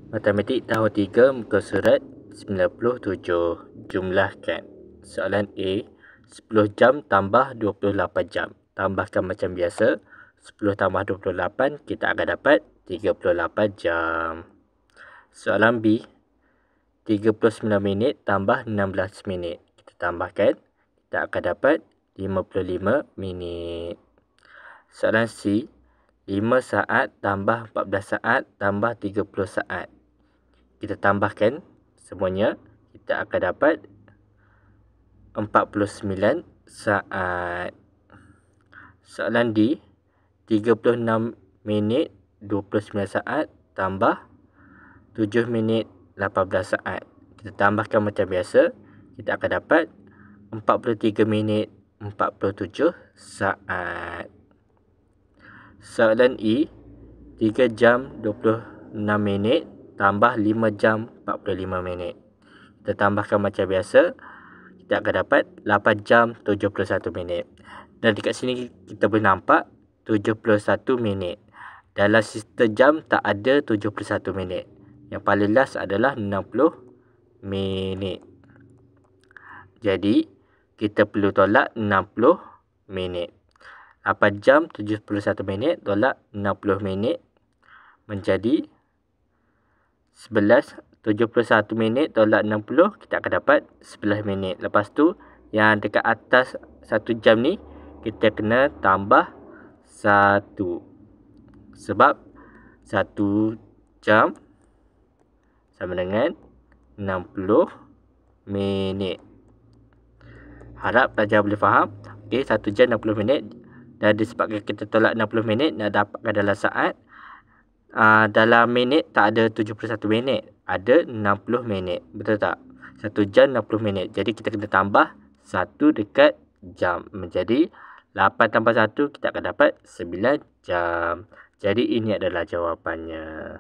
Matematik tahun 3 muka surat 97. Jumlahkan. Soalan A. 10 jam tambah 28 jam. Tambahkan macam biasa. 10 tambah 28 kita akan dapat 38 jam. Soalan B. 39 minit tambah 16 minit. Kita tambahkan. Kita akan dapat 55 minit. Soalan C. 5 saat tambah 14 saat tambah 30 saat. Kita tambahkan semuanya, kita akan dapat 49 saat. Soalan D. 36 minit 29 saat tambah 7 minit 18 saat. Kita tambahkan macam biasa, kita akan dapat 43 minit 47 saat. Soalan E. 3 jam 26 minit tambah 5 jam 45 minit. Kita tambahkan macam biasa, kita akan dapat 8 jam 71 minit. Dan dekat sini kita boleh nampak 71 minit. Dalam sistem jam tak ada 71 minit. Yang paling last adalah 60 minit. Jadi, kita perlu tolak 60 minit. 8 jam 71 minit tolak 60 minit menjadi 11. 71 minit tolak 60, kita akan dapat 11 minit. Lepas tu, yang dekat atas 1 jam ni, kita kena tambah 1. Sebab 1 jam sama dengan 60 minit. Harap pelajar boleh faham. Okay, 1 jam 60 minit. Dan disebabkan kita tolak 60 minit, nak dapatkan dalam saat. Dalam minit tak ada 71 minit, ada 60 minit. Betul tak? 1 jam 60 minit. Jadi kita kena tambah 1 dekat jam. Menjadi 8 tambah 1 kita akan dapat 9 jam. Jadi ini adalah jawapannya.